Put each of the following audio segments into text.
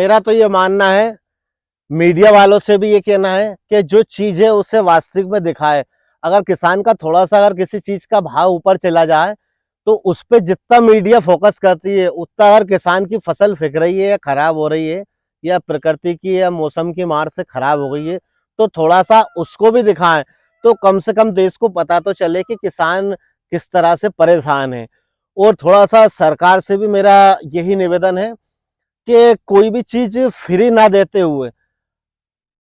मेरा तो ये मानना है, मीडिया वालों से भी ये कहना है कि जो चीज है उसे वास्तविक में दिखाए। अगर किसान का थोड़ा सा अगर किसी चीज का भाव ऊपर चला जाए तो उस पर जितना मीडिया फोकस करती है उतना अगर किसान की फसल फिक रही है या खराब हो रही है या प्रकृति की या मौसम की मार से खराब हो गई है तो थोड़ा सा उसको भी दिखाएं, तो कम से कम देश को पता तो चले कि किसान किस तरह से परेशान है। और थोड़ा सा सरकार से भी मेरा यही निवेदन है कि कोई भी चीज फ्री ना देते हुए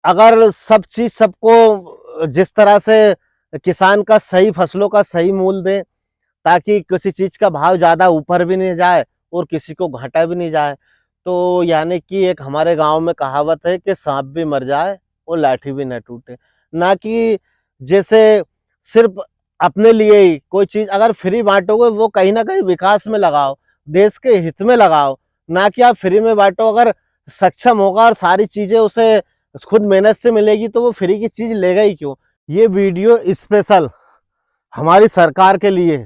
अगर सब चीज सबको जिस तरह से किसान का सही फसलों का सही मूल्य दे, ताकि किसी चीज का भाव ज्यादा ऊपर भी नहीं जाए और किसी को घाटा भी नहीं जाए। तो यानी कि एक हमारे गांव में कहावत है कि सांप भी मर जाए और लाठी भी न टूटे। ना कि जैसे सिर्फ अपने लिए ही कोई चीज अगर फ्री बांटोगे वो कहीं ना कहीं विकास में लगाओ, देश के हित में लगाओ। ना कि आप फ्री में बांटो, अगर सक्षम होगा और सारी चीजें उसे खुद मेहनत से मिलेगी तो वो फ्री की चीज लेगा ही क्यों। ये वीडियो स्पेशल हमारी सरकार के लिए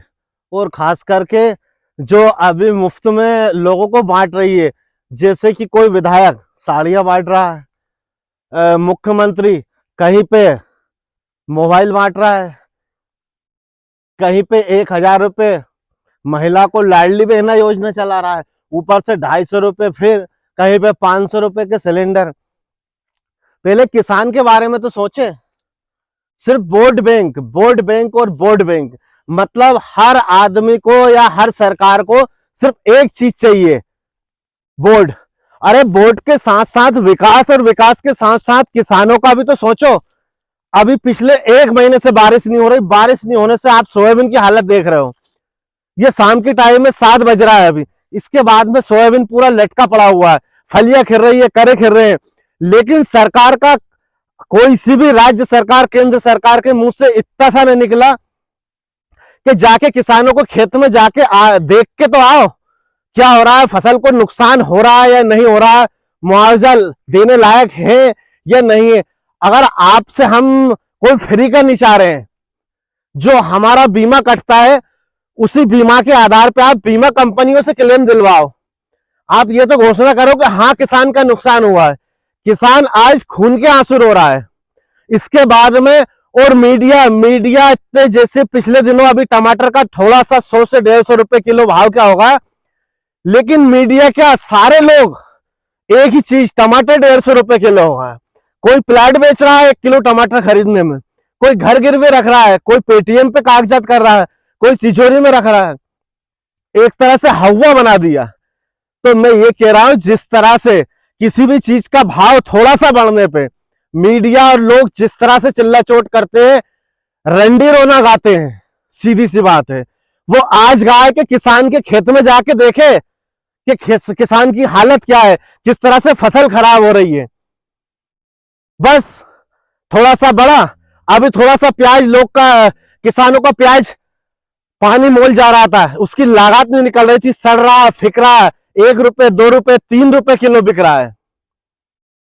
और खास करके जो अभी मुफ्त में लोगों को बांट रही है, जैसे कि कोई विधायक साड़ियां बांट रहा है, मुख्यमंत्री कहीं पे मोबाइल बांट रहा है, कहीं पे 1,000 रुपये महिला को लाडली बहना योजना चला रहा है, ऊपर से 250 रुपये, फिर कहीं पे 500 रुपये के सिलेंडर। पहले किसान के बारे में तो सोचे। सिर्फ वोट बैंक और वोट बैंक, मतलब हर आदमी को या हर सरकार को सिर्फ एक चीज चाहिए, वोट। अरे वोट के साथ साथ विकास और विकास के साथ साथ किसानों का भी तो सोचो। अभी पिछले 1 महीने से बारिश नहीं हो रही, बारिश नहीं होने से आप सोयाबीन की हालत देख रहे हो। ये शाम के टाइम में 7 बज रहा है अभी, इसके बाद में सोयाबीन पूरा लटका पड़ा हुआ है, फलियां खिल रही है, करे खिल रहे हैं। लेकिन सरकार का कोई सी भी राज्य सरकार केंद्र सरकार के मुंह से इतना सा नहीं निकला कि जाके किसानों को खेत में जाके देख के तो आओ क्या हो रहा है, फसल को नुकसान हो रहा है या नहीं हो रहा है, मुआवजा देने लायक है या नहीं है। अगर आपसे हम कोई फ्री का नहीं चाह रहे हैं, जो हमारा बीमा कटता है उसी बीमा के आधार पे आप बीमा कंपनियों से क्लेम दिलवाओ। आप ये तो घोषणा करो कि हाँ किसान का नुकसान हुआ है। किसान आज खून के आंसू रो रहा है। इसके बाद में और मीडिया इतने, जैसे पिछले दिनों अभी टमाटर का थोड़ा सा 100 से 150 रुपए किलो भाव क्या होगा, लेकिन मीडिया क्या सारे लोग एक ही चीज, टमाटर 150 रुपए किलो होगा। कोई प्लाट बेच रहा है 1 किलो टमाटर खरीदने में, कोई घर गिरवे रख रहा है, कोई पेटीएम पे कागजात कर रहा है, कोई तिजोरी में रख रहा है। एक तरह से हवा बना दिया। तो मैं ये कह रहा हूं, जिस तरह से किसी भी चीज का भाव थोड़ा सा बढ़ने पे मीडिया और लोग जिस तरह से चिल्ला चोट करते हैं, रंडी रोना गाते हैं, सीधी सी बात है। वो आज गाय के किसान के खेत में जाके देखे कि किसान की हालत क्या है, किस तरह से फसल खराब हो रही है। बस थोड़ा सा बढ़ा, अभी थोड़ा सा प्याज लोग का, किसानों का प्याज पानी मोल जा रहा था, उसकी लागत नहीं निकल रही थी, सड़ रहा फिक रहा है, 1 रुपए 2 रुपए 3 रुपए किलो बिक रहा है।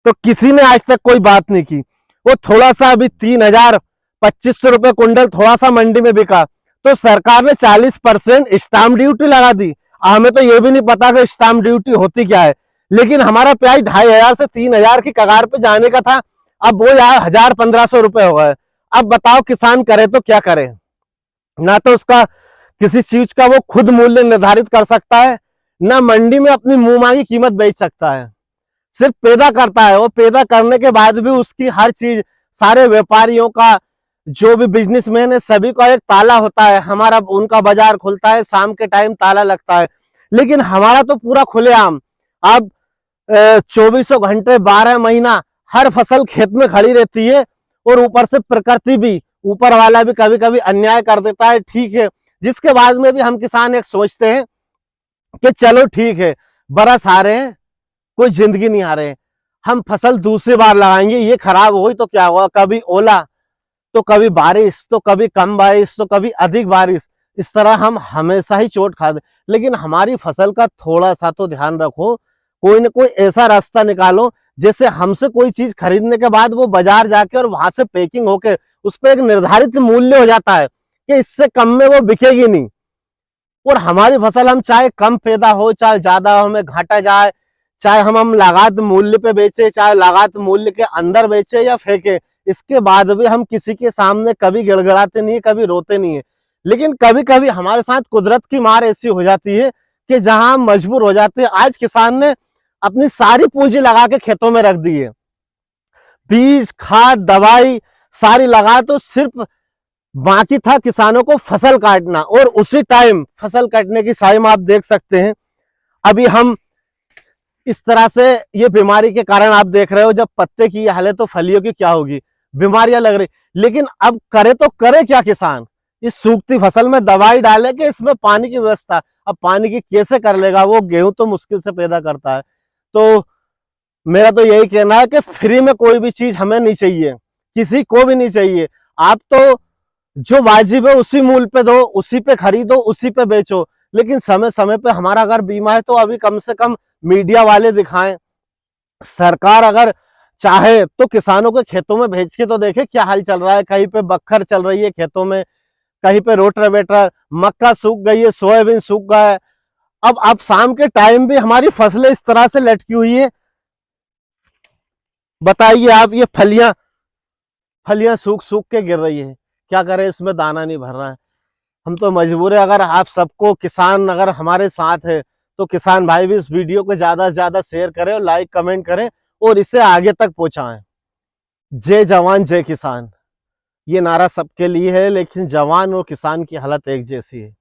तो किसी ने आज तक कोई बात नहीं की। वो थोड़ा सा अभी 3,000 2,500 रुपए कुंटल थोड़ा सा मंडी में बिका तो सरकार ने 40% स्टाम्प ड्यूटी लगा दी। हमें तो ये भी नहीं पता कि स्टाम्प ड्यूटी होती क्या है, लेकिन हमारा प्याज 2,500 से 3,000 की कगार पे जाने का था, अब वो यार 1,000-1,500 रुपए हो गए। अब बताओ किसान करे तो क्या करे। ना तो उसका किसी चीज का वो खुद मूल्य निर्धारित कर सकता है, ना मंडी में अपनी मुंह मांगी कीमत बेच सकता है। सिर्फ पैदा करता है, वो पैदा करने के बाद भी उसकी हर चीज, सारे व्यापारियों का, जो भी बिजनेसमैन है, सभी का एक ताला होता है। हमारा उनका बाजार खुलता है, शाम के टाइम ताला लगता है, लेकिन हमारा तो पूरा खुलेआम। अब 24 घंटे 12 महीना हर फसल खेत में खड़ी रहती है, और ऊपर से प्रकृति भी, ऊपर वाला भी कभी कभी अन्याय कर देता है, ठीक है। जिसके बाद में भी हम किसान एक सोचते हैं कि चलो ठीक है, बरस आ रहे हैं, कोई जिंदगी नहीं आ रहे हैं, हम फसल दूसरी बार लगाएंगे, ये खराब हुई तो क्या हुआ, कभी ओला तो कभी बारिश, तो कभी कम बारिश, तो कभी अधिक बारिश, इस तरह हम हमेशा ही चोट खा दे। लेकिन हमारी फसल का थोड़ा सा तो ध्यान रखो, कोई ना कोई ऐसा रास्ता निकालो जैसे हमसे कोई चीज खरीदने के बाद वो बाजार जाके और वहां से पैकिंग होके उस पर एक निर्धारित मूल्य हो जाता है कि इससे कम में वो बिकेगी नहीं। और हमारी फसल हम चाहे कम पैदा हो चाहे ज्यादा हो, हमें घाटा जाए चाहे हम लगात मूल्य पे बेचे, चाहे लगात मूल्य के अंदर बेचे या फेंके, इसके बाद भी हम किसी के सामने कभी गिड़गिड़ाते नहीं है, कभी रोते नहीं है। लेकिन कभी कभी हमारे साथ कुदरत की मार ऐसी हो जाती है कि जहां हम मजबूर हो जाते हैं। आज किसान ने अपनी सारी पूंजी लगा के खेतों में रख दी है, बीज खाद दवाई सारी लगा, तो सिर्फ बाकी था किसानों को फसल काटना। और उसी टाइम फसल काटने की टाइम आप देख सकते हैं, अभी हम इस तरह से ये बीमारी के कारण आप देख रहे हो, जब पत्ते की हालत तो फलियों की क्या होगी, बीमारियां लग रही। लेकिन अब करे तो करे क्या किसान, इस सूखती फसल में दवाई डाले कि इसमें पानी की व्यवस्था, अब पानी की कैसे कर लेगा वो, गेहूं तो मुश्किल से पैदा करता है। तो मेरा तो यही कहना है कि फ्री में कोई भी चीज हमें नहीं चाहिए, किसी को भी नहीं चाहिए। आप तो जो वाजिब है उसी मूल्य पे दो, उसी पे खरीदो, उसी पे बेचो। लेकिन समय समय पे हमारा अगर बीमा है तो अभी कम से कम मीडिया वाले दिखाएं। सरकार अगर चाहे तो किसानों के खेतों में भेज के तो देखे क्या हाल चल रहा है। कहीं पे बखर चल रही है खेतों में, कहीं पे रोटावेटर, मक्का सूख गई है, सोयाबीन सूख गया है। अब शाम के टाइम भी हमारी फसलें इस तरह से लटकी हुई है, बताइए आप। ये फलियां फलियां सूख सूख के गिर रही है, क्या करें, इसमें दाना नहीं भर रहा है। हम तो मजबूर है। अगर आप सबको किसान अगर हमारे साथ है तो किसान भाई भी इस वीडियो को ज्यादा से ज्यादा शेयर करें और लाइक कमेंट करें और इसे आगे तक पहुंचाएं। जय जवान जय किसान, ये नारा सबके लिए है, लेकिन जवान और किसान की हालत एक जैसी है।